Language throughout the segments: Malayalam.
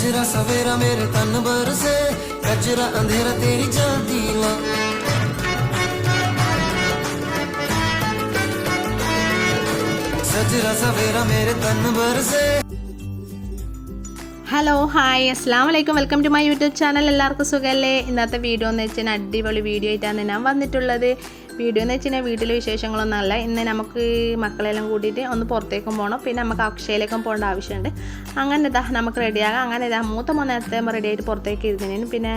गजरा सवेरा मेरे तन भर से, गजरा अंधेरा तेरी जलती ला। गजरा सवेरा मेरे तन भर से। ഹലോ ഹായ് അസ്സാം വലൈക്കും welcome to my YouTube channel. എല്ലാവർക്കും സുഖമല്ലേ? ഇന്നത്തെ വീഡിയോ എന്ന് വെച്ചാൽ അടിപൊളി വീഡിയോ ആയിട്ടാണ് ഞാൻ വന്നിട്ടുള്ളത്. വീഡിയോ എന്ന് വെച്ചാൽ വീട്ടിലെ വിശേഷങ്ങളൊന്നും അല്ല. ഇന്ന് നമുക്ക് മക്കളെല്ലാം കൂട്ടിയിട്ട് ഒന്ന് പുറത്തേക്കും പോകണം, പിന്നെ നമുക്ക് അക്ഷയയിലേക്കും പോകേണ്ട ആവശ്യമുണ്ട്. അങ്ങനെ ഇതാ നമുക്ക് റെഡിയാകാം. അങ്ങനെ ഇതാ മൂത്ത മോൻ നേരത്തെ റെഡി ആയിട്ട് പുറത്തേക്ക് ഇരുന്നതിനും പിന്നെ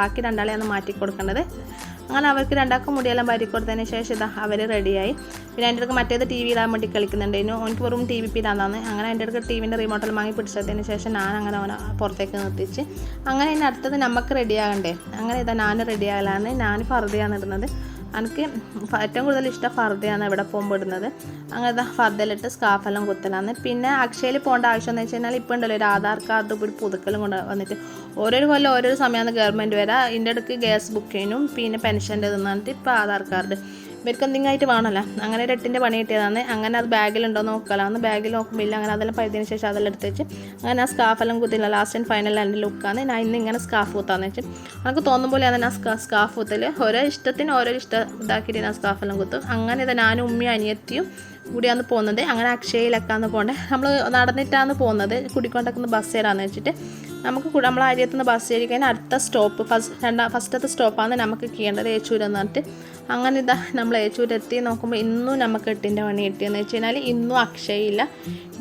ബാക്കി രണ്ടാളെയാണ് മാറ്റി കൊടുക്കേണ്ടത്. അങ്ങനെ അവർക്ക് രണ്ടാൾക്കും മുടിയെല്ലാം വാരി കൊടുത്തതിന് ശേഷം ഇതാ അവർ റെഡിയായി. പിന്നെ എൻ്റെ അടുത്ത് മറ്റേത് ടി വി ഇടാൻ വേണ്ടി കളിക്കുന്നുണ്ടായിരുന്നു. എനിക്ക് വെറും ടി വി ഇടാന്നാണ്. അങ്ങനെ എൻ്റെ അടുത്ത് ടി വിൻ്റെ റിമോട്ടിൽ വാങ്ങി പിടിച്ചതിന് ശേഷം ഞാൻ അങ്ങനെ അവനെ പുറത്തേക്ക് നിർത്തിച്ച്. അങ്ങനെ ഇനി അടുത്തത് നമുക്ക് റെഡിയാകണ്ടേ. അങ്ങനെ ഇതാ ഞാൻ റെഡിയാകലാണ്. ഞാൻ ഫർദയാണ് ഇടുന്നത്. എനിക്ക് ഏറ്റവും കൂടുതൽ ഇഷ്ടം ഫർദയാണ് ഇവിടെ പോകുമ്പോൾ ഇടുന്നത്. അങ്ങനെ ഇതാ ഫർദയിലിട്ട് സ്കാഫെല്ലാം കുത്തലാണ്. പിന്നെ അക്ഷയയിൽ പോകേണ്ട ആവശ്യം എന്ന് വെച്ച് കഴിഞ്ഞാൽ ഇപ്പോൾ ഉണ്ടല്ലോ ഒരു ആധാർ കാർഡ് ഒരു പുതുക്കലും കൊണ്ട് വന്നിട്ട് ഓരോരു കൊല്ലം ഓരോരു സമയമാണ് ഗവൺമെൻറ് വരാം. ഇതിൻ്റെ ഇടയ്ക്ക് ഗ്യാസ് ബുക്കിനും പിന്നെ പെൻഷൻ്റെ തിന്നിട്ട് ഇപ്പോൾ ആധാർ കാർഡ് ഇവർക്ക് എന്തെങ്കിലും ആയിട്ട് വേണമല്ലോ. അങ്ങനെ ഒരു 8ൻ്റെ പണി കിട്ടിയതാണ്. അങ്ങനെ അത് ബാഗിലുണ്ടോ നോക്കലാന്ന്. ബാഗിൽ നോക്കുമ്പോൾ അങ്ങനെ അതെല്ലാം പഴുതിന് ശേഷം അതെല്ലാം എടുത്ത് വെച്ച് അങ്ങനെ ആ സ്കാഫെല്ലാം കുത്തില്ല. ലാസ്റ്റ് ആൻഡ് ഫൈനൽ എൻ്റെ ലുക്കാണ്. ഞാൻ ഇന്ന് ഇങ്ങനെ സ്കാഫ് കുത്താന്ന് വെച്ച് നമുക്ക് തോന്നും പോലെയാണ് ഞാൻ സ്കാഫ് കുത്തൽ. ഓരോ ഇഷ്ടത്തിന് ഓരോ ഇഷ്ടം ഇതാക്കിയിട്ട് ഞാൻ സ്കാഫെല്ലാം കുത്തും. അങ്ങനെ ഇത് ഞാനും ഉമ്മയും അനിയത്തിയും കൂടിയാണ് പോകുന്നത്. അങ്ങനെ അക്ഷയയിലൊക്കെയാണ് പോകേണ്ടത്. നമ്മൾ നടന്നിട്ടാണ് പോകുന്നത്. കുടിക്കൊണ്ടൊക്കെ ബസ് കയറാന്ന് വെച്ചിട്ട് നമുക്ക് നമ്മൾ അരിയത്തുനിന്ന് ബസ് കയറി കഴിഞ്ഞാൽ അടുത്ത സ്റ്റോപ്പ് ഫസ്റ്റത്തെ സ്റ്റോപ്പാണ് നമുക്ക് ചെയ്യേണ്ടത് ഏച്ചൂരെന്ന് പറഞ്ഞിട്ട്. അങ്ങനെ ഇതാ നമ്മൾ ഏച്ചൂരെത്തി നോക്കുമ്പോൾ ഇന്നും നമുക്ക് 8ൻ്റെ പണി കിട്ടിയെന്ന് വെച്ച് കഴിഞ്ഞാൽ ഇന്നും അക്ഷയയില്ല.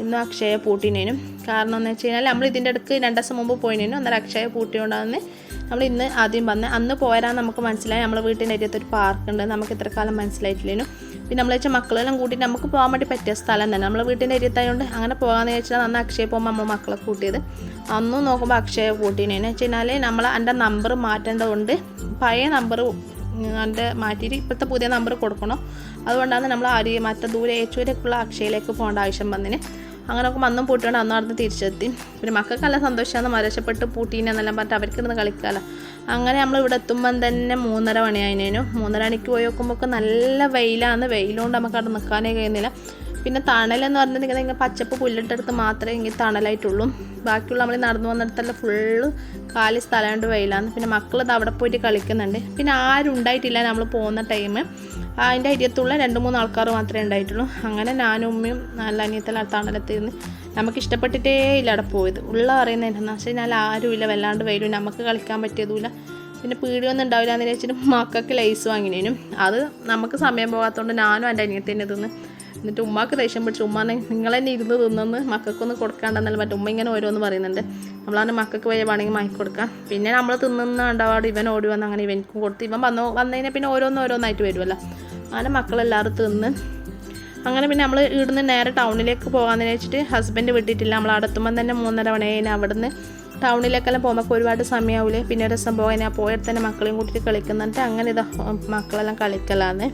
ഇന്നും അക്ഷയ പൂട്ടിനേനും. കാരണം എന്ന് വെച്ച് കഴിഞ്ഞാൽ നമ്മൾ ഇതിൻ്റെ അടുക്ക് 2 ദിവസം മുമ്പ് പോയിനേനും. അന്നേരം അക്ഷയ പൂട്ടിയോണ്ടാന്ന് നമ്മൾ ഇന്ന് ആദ്യം വന്ന്. അന്ന് പോരാൻ നമുക്ക് മനസ്സിലായി നമ്മൾ വീട്ടിൻ്റെ അരിയത്തൊരു പാർക്കുണ്ട്. നമുക്ക് ഇത്ര കാലം മനസ്സിലായിട്ടില്ലേനും. പിന്നെ നമ്മൾ വെച്ചാൽ മക്കളെല്ലാം കൂട്ടിയിട്ട് നമുക്ക് പോകാൻ വേണ്ടി പറ്റിയ സ്ഥലം തന്നെ നമ്മൾ വീട്ടിൻ്റെ അരിയത്തായതുകൊണ്ട് അങ്ങനെ പോകാമെന്ന് വെച്ചാൽ അന്ന് അക്ഷയ പോകുമ്പോൾ നമ്മൾ മക്കളെ കൂട്ടിയത്. അന്നും നോക്കുമ്പോൾ അക്ഷയ കൂട്ടിനേന്ന് വെച്ച് കഴിഞ്ഞാൽ നമ്മൾ എൻ്റെ നമ്പർ മാറ്റേണ്ടതുകൊണ്ട് പഴയ നമ്പർ എൻ്റെ മാറ്റിയിട്ട് ഇപ്പോഴത്തെ പുതിയ നമ്പർ കൊടുക്കണം. അതുകൊണ്ടാണ് നമ്മൾ മറ്റേ ദൂരെ ഏച്ചൂരേക്കുള്ള അക്ഷയയിലേക്ക് പോകേണ്ട ആവശ്യം വന്നതിന്. അങ്ങനെ നോക്കുമ്പോൾ അന്നും പൂട്ടിയോണ്ട് അന്ന് നടന്ന് തിരിച്ചെത്തി. പിന്നെ മക്കൾക്ക് നല്ല സന്തോഷമാണ്. മരശപ്പെട്ട് പൂട്ടീനെന്നെല്ലാം പറഞ്ഞിട്ട് അവർക്കിരുന്ന് കളിക്കാമല്ലോ. അങ്ങനെ നമ്മൾ ഇവിടെ എത്തുമ്പം തന്നെ 3:30 മണിയായിനേനു. 3:30 മണിക്ക് പോയി നോക്കുമ്പോൾ നല്ല വെയിലാണ്. വെയിലുകൊണ്ട് നമുക്ക് അവിടെ നിൽക്കാനേ കഴിയുന്നില്ല. പിന്നെ തണലെന്ന് പറഞ്ഞിട്ടുണ്ടെങ്കിൽ ഇങ്ങനെ പച്ചപ്പ് പുല്ലിട്ടടുത്ത് മാത്രമേ ഇങ്ങനെ തണലായിട്ടുള്ളൂ. ബാക്കിയുള്ള നമ്മൾ നടന്നു വന്നിടത്തെല്ലാം ഫുള്ള് കാലി സ്ഥലമുണ്ട്, വെയിലാണ്. പിന്നെ മക്കളത് അവിടെ പോയിട്ട് കളിക്കുന്നുണ്ട്. പിന്നെ ആരും ഉണ്ടായിട്ടില്ല നമ്മൾ പോകുന്ന ടൈം. അതിൻ്റെ അരിയത്തുള്ള 2-3 ആൾക്കാർ മാത്രമേ ഉണ്ടായിട്ടുള്ളൂ. അങ്ങനെ ഞാനും ഉമ്മയും നല്ല അനിയത്തെല്ലാം തണലത്തിരുന്ന് നമുക്ക് ഇഷ്ടപ്പെട്ടിട്ടേ ഇല്ല അവിടെ പോയത്. ഉള്ള പറയുന്നത് എന്താണെന്ന് വെച്ച് കഴിഞ്ഞാൽ ആരുമില്ല, വല്ലാണ്ട് വെയിലും നമുക്ക് കളിക്കാൻ പറ്റിയതുമില്ല. പിന്നെ പീടിയൊന്നും ഉണ്ടാവില്ല എന്ന് വെച്ചിട്ട് മക്കൾക്ക് ലൈസ് വാങ്ങിനേനും. അത് നമുക്ക് സമയം പോകാത്തതുകൊണ്ട് ഞാനും എൻ്റെ അനിയത്തിനെ തിന്ന്. എന്നിട്ട് ഉമ്മാക്ക് ദേഷ്യം പിടിച്ചു. ഉമ്മാനെ നിങ്ങൾ തന്നെ ഇരുന്ന് തിന്നെന്ന് മക്കൾക്കൊന്നും കൊടുക്കാണ്ടെന്നല്ല മറ്റേ ഉമ്മ ഇങ്ങനെ ഓരോന്ന് പറയുന്നുണ്ട്. നമ്മളാണ് മക്കൾക്ക് വയ്യ വേണമെങ്കിൽ വാങ്ങിക്കൊടുക്കാം. പിന്നെ നമ്മൾ തിന്നുന്ന ഉണ്ടാവാട് ഇവൻ ഓടി വന്ന് അങ്ങനെ ഇവനക്കും കൊടുത്ത് ഇവൻ വന്നതിനെ പിന്നെ ഓരോന്നായിട്ട് വരുമല്ലോ. അങ്ങനെ മക്കളെല്ലാവരും തിന്ന് അങ്ങനെ പിന്നെ നമ്മൾ ഇവിടുന്ന് നേരെ ടൗണിലേക്ക് പോകാമെന്ന് വെച്ചിട്ട് ഹസ്ബൻഡ് വിട്ടിട്ടില്ല. നമ്മൾ അവിടെ എത്തുമ്പം തന്നെ 3:30 മണിയായി. അവിടുന്ന് ടൗണിലേക്കെല്ലാം പോകുമ്പോൾ ഒരുപാട് സമയമാവില്ലേ. പിന്നെ ഒരു ദിവസം പോകാൻ പോയിട്ട് തന്നെ മക്കളെയും കൂട്ടിയിട്ട് കളിക്കുന്നുണ്ട്. അങ്ങനെ ഇതാ മക്കളെല്ലാം കളിക്കലാന്ന്.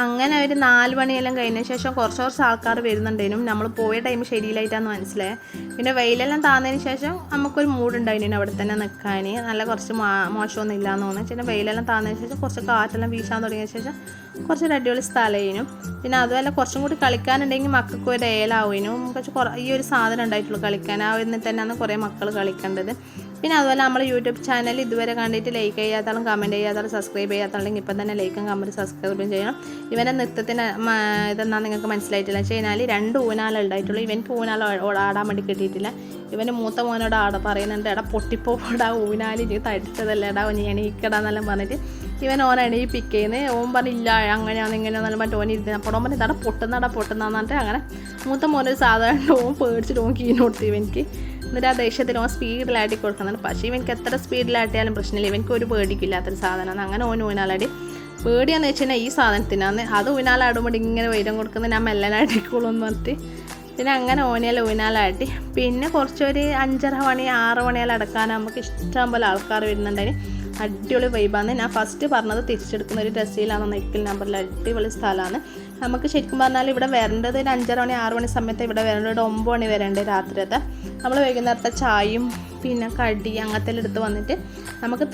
അങ്ങനെ ഒരു 4 മണിയെല്ലാം കഴിഞ്ഞ ശേഷം കുറച്ച് ആൾക്കാർ വരുന്നുണ്ടേനും. നമ്മൾ പോയ ടൈം ശരിയില്ലായിട്ടാന്ന് മനസ്സിലായത്. പിന്നെ വെയിലെല്ലാം താന്നതിന് ശേഷം നമുക്കൊരു മൂടുണ്ടായിരുന്നു അവിടെ തന്നെ നിൽക്കാൻ. നല്ല കുറച്ച് മോശമൊന്നും ഇല്ലയെന്ന് തോന്നുന്നു. പിന്നെ വെയിലെല്ലാം താന്നതിന് ശേഷം കുറച്ച് കാറ്റെല്ലാം വീശാൻ തുടങ്ങിയ ശേഷം കുറച്ചൊരു അടിപൊളി സ്ഥലമായിരുന്നു. പിന്നെ അതുപോലെ കുറച്ചും കൂടി കളിക്കാനുണ്ടെങ്കിൽ മക്കൾക്ക് ഒരു ഏലാവുന്നു. കുറച്ച് ഈ ഒരു സാധനം ഉണ്ടായിട്ടുള്ളൂ കളിക്കാൻ. ആ എന്നിട്ട് തന്നെയാണ് കുറേ മക്കൾ കളിക്കേണ്ടത്. പിന്നെ അതുപോലെ നമ്മൾ യൂട്യൂബ് ചാനൽ ഇതുവരെ കണ്ടിട്ട് ലൈക്ക് ചെയ്യാത്താളും കമൻറ്റ് ചെയ്യാത്താളും സബ്സ്ക്രൈബ് ചെയ്യാത്താളുണ്ടെങ്കിൽ ഇപ്പം തന്നെ ലൈക്കും കമൻറ്റ് സബ്സ്ക്രൈബും ചെയ്യണം. ഇവൻ്റെ നൃത്തത്തിന് ഇതെന്നാ നിങ്ങൾക്ക് മനസ്സിലായിട്ടില്ല വെച്ച് കഴിഞ്ഞാൽ 2 ഊനാല ഉണ്ടായിട്ടുള്ളൂ. ഇവൻക്ക് ഊനാല ആടാൻ വേണ്ടി കിട്ടിയിട്ടില്ല. ഇവന് മൂത്ത മോനോട് പറയുന്നുണ്ട്, എടാ പൊട്ടിപ്പോടാ ഊനാല് നീ തടിച്ചതല്ലേ, എടാ നീ എണീക്കടാന്നെല്ലാം പറഞ്ഞിട്ട് ഇവൻ ഓനാണ് ഈ പിക്ക് ചെയ്യുന്നത്. ഓൻ പറഞ്ഞില്ല അങ്ങനെയാണെന്ന് ഇങ്ങനെയാണെന്ന് പറഞ്ഞിട്ട് ഓൻ ഇരുന്ന് അപ്പോൾ ഓൻ പറഞ്ഞ് ഇതാണ് പൊട്ടുന്നതെന്ന് പറഞ്ഞിട്ട് അങ്ങനെ മൂത്ത മോനൊരു സാധാരണ ഓൻ പേടിച്ചിട്ട് ഓൻ കീന് കൊടുത്തു ഇവനിക്ക്. എന്നിട്ട് ആ ദേഷ്യത്തിൽ ഓൻ സ്പീഡിലാട്ടി കൊടുക്കുന്നുണ്ട്. പക്ഷേ ഇവനിക്ക് എത്ര സ്പീഡിലാട്ടിയാലും പ്രശ്നമില്ല, ഇവനിക്ക് ഒരു പേടിക്കില്ലാത്തൊരു സാധനമാണ്. അങ്ങനെ ഓൻ ഊനാലാടി. പേടിയാന്ന് വെച്ച് കഴിഞ്ഞാൽ ഈ സാധനത്തിനാണ്. അത് ഊനാലാടുമ്പോൾ ഇങ്ങനെ വൈരം കൊടുക്കുന്നത് ഞാൻ മെല്ലനാട്ടിക്കോളൂ എന്ന് പറഞ്ഞിട്ട് പിന്നെ അങ്ങനെ ഓനെല്ലാം ഊനാലാട്ടി. പിന്നെ കുറച്ചൊരു 5:30 മണി 6 മണിയെല്ലാം അടക്കാൻ നമുക്ക് ഇഷ്ടം പോലെ ആൾക്കാർ വരുന്നുണ്ടായിരുന്നു. അടിപൊളി വൈബാണ്. ഞാൻ ഫസ്റ്റ് പറഞ്ഞത് തിരിച്ചെടുക്കുന്ന ഒരു ഡ്രസ്സിലാണ് നെക്കിൽ നമ്പറിൽ അടിപൊളി സ്ഥലമാണ്. നമുക്ക് ശരിക്കും പറഞ്ഞാൽ ഇവിടെ വരേണ്ടത് ഒരു 5:30 മണി 6 മണി സമയത്ത് ഇവിടെ വരേണ്ടത്, ഒരു 9 മണി വരേണ്ടത് രാത്രിയത്തെ. നമ്മൾ വൈകുന്നേരത്തെ ചായയും പിന്നെ കടി അങ്ങനത്തെ എടുത്ത് വന്നിട്ട് നമുക്ക്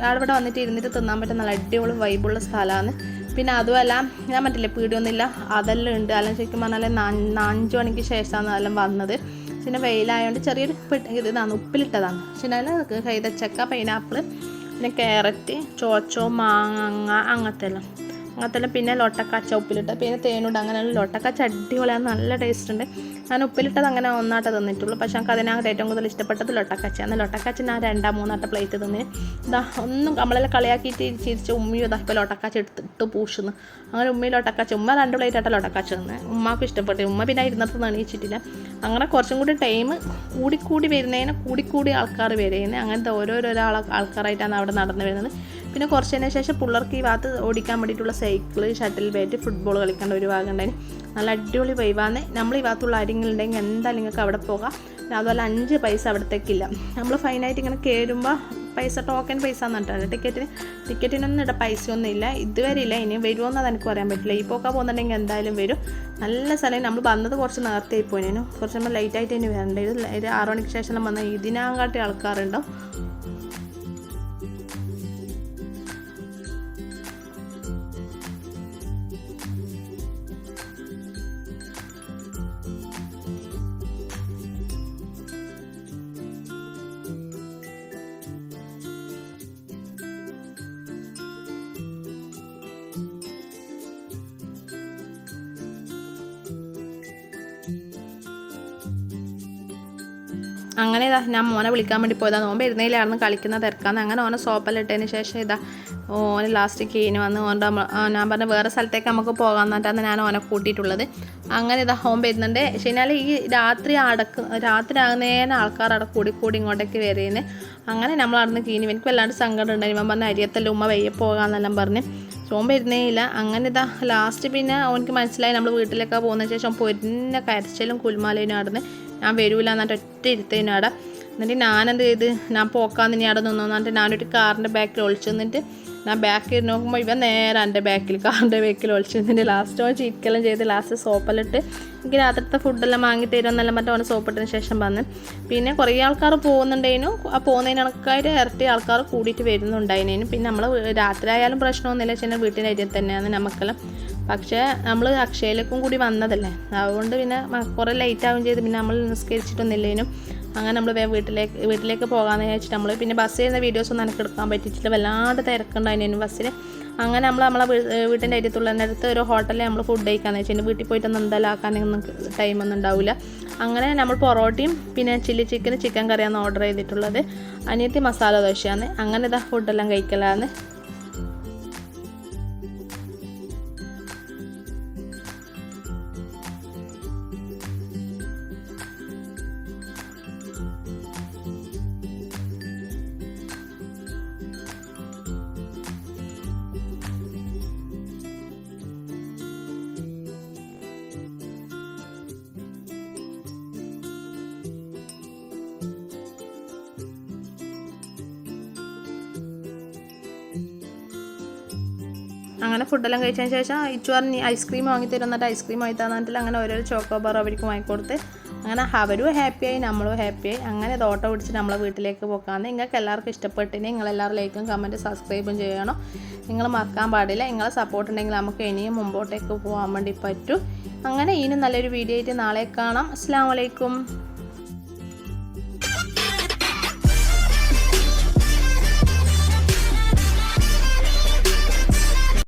അവിടെ വന്നിട്ട് ഇരുന്നിട്ട് തിന്നാൻ പറ്റുന്ന നല്ല അടിപൊളി വൈബുള്ള സ്ഥലമാണ്. പിന്നെ അതുമല്ല ഞാൻ മറ്റില്ലേ പീടിയൊന്നുമില്ല അതെല്ലാം ഉണ്ട്. അല്ലെങ്കിൽ ശരിക്കും പറഞ്ഞാൽ 5 മണിക്ക് ശേഷമാണ് അതെല്ലാം വന്നത്. പിന്നെ വെയിലായതുകൊണ്ട് ചെറിയൊരു ഇതാണ് ഉപ്പിലിട്ടതാണ്. പിന്നെ അതിൽ കൈതച്ചക്ക, പൈനാപ്പിൾ, പിന്നെ ക്യാരറ്റ്, ചോച്ചോ, മാങ്ങ അങ്ങനത്തെല്ലാം പിന്നെ ലൊട്ടക്കാച്ച ഉപ്പിലിട്ട, പിന്നെ തേനുണ്ട്. അങ്ങനെയുള്ള ലൊട്ടക്കാച്ച അടിപൊളിയാണ്, നല്ല ടേസ്റ്റ് ഉണ്ട്. ഞാൻ ഉപ്പിലിട്ടത് അങ്ങനെ ഒന്നാട്ട് തന്നിട്ടുള്ളൂ. പക്ഷേ നമുക്ക് അതിനകത്ത് ഏറ്റവും കൂടുതൽ ഇഷ്ടപ്പെട്ടത് ലൊട്ടക്കാച്ചയാണ്. ലൊട്ടക്കാച്ച ഞാൻ 2-3 പ്ലേറ്റ് തിന്ന്. ഇതാ ഒന്നും നമ്മളെല്ലാം കളിയാക്കിയിട്ട് ചിരിച്ച് ഉമ്മയും ഇതാ ഇപ്പോൾ ലൊട്ടക്കാച്ച എടുത്തിട്ട് പൂഷുന്നു. അങ്ങനെ ഉമ്മയും ലൊട്ടക്കാച്ച, ഉമ്മ 2 പ്ലേറ്റ് ആയിട്ട് ലൊട്ടക്കാച്ച തിന്ന്. ഉമ്മാക്കും ഇഷ്ടപ്പെട്ടു. ഉമ്മ പിന്നെ ഇരുന്നിട്ട് എണീച്ചിട്ടില്ല. അങ്ങനെ കുറച്ചും കൂടി ടൈം കൂടിക്കൂടി വരുന്നതിന് കൂടിക്കൂടി ആൾക്കാർ വരുന്നത്. അങ്ങനത്തെ ഓരോരോ ആൾക്കാരായിട്ടാണ് അവിടെ നടന്നു വരുന്നത്. പിന്നെ കുറച്ചതിന് ശേഷം പിള്ളേർക്ക് ഈ ഭാഗത്ത് ഓടിക്കാൻ വേണ്ടിയിട്ടുള്ള സൈക്കിള്, ഷട്ടിൽ ബാറ്റ്, ഫുട്ബോൾ കളിക്കേണ്ട ഒരു ഭാഗം ഉണ്ടായിരുന്നു. നല്ല അടിപൊളി വൈബാണ്. നമ്മൾ ഈ ഭാഗത്തുള്ള ആരെങ്കിലും ഉണ്ടെങ്കിൽ എന്തായാലും നിങ്ങൾക്ക് അവിടെ പോകാം. അതുപോലെ 5 പൈസ അവിടത്തേക്കില്ല. നമ്മൾ ഫൈനായിട്ട് ഇങ്ങനെ കയറുമ്പോൾ പൈസ ടോക്കൺ പൈസ എന്നിട്ടാണ്. ടിക്കറ്റിനൊന്നും ഇവിടെ പൈസയൊന്നും ഇല്ല, ഇതുവരെ ഇല്ല. ഇനി വരുമോയെന്നത് എനിക്ക് പറയാൻ പറ്റില്ല. ഈ പോക്കാൻ പോകുന്നുണ്ടെങ്കിൽ എന്തായാലും വരും. നല്ല സ്ഥലം. നമ്മൾ വന്നത് കുറച്ച് നേരത്തെ ആയി പോയിനു, കുറച്ച് നമ്മൾ ലേറ്റായിട്ട് ഇനി വരേണ്ടത്. ഒരു 6 മണിക്ക് ശേഷം വന്നാൽ ഇതിനാകാട്ടി ആൾക്കാരുണ്ടാവും. അങ്ങനെ ഇതാ ഞാൻ മോനെ വിളിക്കാൻ വേണ്ടി പോയതാണ്. ഓൻ വരുന്നതിലായിരുന്നു കളിക്കുന്ന തിരക്കാന്ന്. അങ്ങനെ ഓനെ സോപ്പെല്ലാം ശേഷം ഇതാ ഓന് ലാസ്റ്റ് കീന് വന്ന് ഞാൻ പറഞ്ഞ വേറെ സ്ഥലത്തേക്ക് നമുക്ക് പോകാൻ എന്നിട്ടാണ് ഞാൻ ഓനെ കൂട്ടിയിട്ടുള്ളത്. അങ്ങനെ ഇതാ ഹോം വരുന്നുണ്ട്. ശരിയാൽ ഈ രാത്രി ആകുന്നതിന് ആൾക്കാർ അവിടെ കൂടി ഇങ്ങോട്ടേക്ക് വരുന്നത്. അങ്ങനെ നമ്മൾ അവിടെ നിന്ന് കീനി. എനിക്ക് വല്ലാണ്ട് സങ്കടം ഉണ്ടായി. ഞാൻ പറഞ്ഞ അരിയത്തല്ല ഉമ്മ വയ്യ പോകാമെന്നെല്ലാം പറഞ്ഞ് സോം വരുന്നേ ഇല്ല. അങ്ങനെ ഇതാ ലാസ്റ്റ് പിന്നെ ഓനക്ക് മനസ്സിലായി നമ്മൾ വീട്ടിലൊക്കെ പോകുന്നതിന് ശേഷം പൊരിഞ്ഞ കരച്ചിലും കുൽമാലേനും നടന്ന് ഞാൻ വരൂല എന്നിട്ട് ഒറ്റ ഇരുത്തേനും അവിടെ. എന്നിട്ട് ഞാനെന്ത് ചെയ്ത് ഞാൻ പോക്കാന്ന് ഇനി അവിടെ നിന്നു എന്നിട്ട് ഞാനൊരു കാറിൻ്റെ ബാക്കിൽ ഒളിച്ചു നിന്നിട്ട് ഞാൻ ബാക്കിൽ നോക്കുമ്പോൾ ഇവൻ നേരെ എൻ്റെ കാറിൻ്റെ ബാക്കിൽ ഒളിച്ചു നിന്നിട്ട് ലാസ്റ്റ് ഓൻ ചിരിക്കെല്ലാം ചെയ്ത് ലാസ്റ്റ് സോപ്പെല്ലാം എനിക്ക് രാത്രിത്തെ ഫുഡെല്ലാം വാങ്ങി തരുമെന്നെല്ലാം മറ്റേ ഓന് സോപ്പിട്ടതിന് ശേഷം വന്ന്. പിന്നെ കുറേ ആൾക്കാർ പോകുന്നുണ്ടേനും ആ പോകുന്നതിന് കണക്കായിട്ട് ഇരട്ടി ആൾക്കാർ കൂടിയിട്ട് വരുന്നുണ്ടായിനേനും. പിന്നെ നമ്മൾ രാത്രി ആയാലും പ്രശ്നമൊന്നുമില്ല, വെച്ചാൽ വീട്ടിൻ്റെ അരിയിൽ തന്നെയാണ് നമുക്കെല്ലാം. പക്ഷേ നമ്മൾ അക്ഷയയിലേക്കും കൂടി വന്നതല്ലേ, അതുകൊണ്ട് പിന്നെ കുറേ ലേറ്റ് ആവുകയും ചെയ്ത് പിന്നെ നമ്മൾ നിസ്കരിച്ചിട്ടൊന്നുമില്ലേനും. അങ്ങനെ നമ്മൾ വീട്ടിലേക്ക് പോകാമെന്ന് വിചാരിച്ചിട്ട് നമ്മൾ പിന്നെ ബസ് ചെയ്യുന്ന വീഡിയോസൊന്നും എനിക്ക് എടുക്കാൻ പറ്റിയിട്ടില്ല, വല്ലാണ്ട് തിരക്കുണ്ടായിരുന്നു ബസ്സിൽ. അങ്ങനെ നമ്മളെ വീട്ടിൻ്റെ അടുത്തുള്ളതിനടുത്ത് ഒരു ഹോട്ടലിൽ നമ്മൾ ഫുഡ് കഴിക്കാമെന്ന് വെച്ചാൽ വീട്ടിൽ പോയിട്ടൊന്നും എന്തായാലും ആക്കാനൊന്നും ടൈമൊന്നും ഉണ്ടാവില്ല. അങ്ങനെ നമ്മൾ പൊറോട്ടയും പിന്നെ ചിക്കൻ കറിയാണ് ഓർഡർ ചെയ്തിട്ടുള്ളത്. അനിയത്തി മസാല ദോശയാണ്. അങ്ങനെ ഇതാ ഫുഡെല്ലാം കഴിക്കലാണ്. അങ്ങനെ ഫുഡെല്ലാം കഴിച്ചതിന് ശേഷം ഇച്ചു പറഞ്ഞ് ഐസ്ക്രീം വാങ്ങി തരും. എന്നിട്ട് ഐസ്ക്രീം വാങ്ങി തന്നിട്ടില്ല. അങ്ങനെ ഓരോരോ ചോക്കോബാർ അവർക്ക് വാങ്ങിക്കൊടുത്ത് അങ്ങനെ അവരും ഹാപ്പിയായി നമ്മളും ഹാപ്പിയായി. അങ്ങനെ ഇത് ഓട്ടോ പിടിച്ച് നമ്മളെ വീട്ടിലേക്ക് പോക്കാമെന്ന്. നിങ്ങൾക്ക് എല്ലാവർക്കും ഇഷ്ടപ്പെട്ടിന് നിങ്ങളെല്ലാവരും ലൈക്കും കമൻറ്റ് സബ്സ്ക്രൈബും ചെയ്യണം. നിങ്ങൾ മറക്കാൻ പാടില്ല. നിങ്ങളെ സപ്പോർട്ട് ഉണ്ടെങ്കിൽ നമുക്ക് ഇനിയും മുമ്പോട്ടേക്ക് പോകാൻ വേണ്ടി പറ്റും. അങ്ങനെ ഇനി നല്ലൊരു വീഡിയോ ആയിട്ട് നാളെ കാണാം. അസ്സലാമു അലൈക്കും.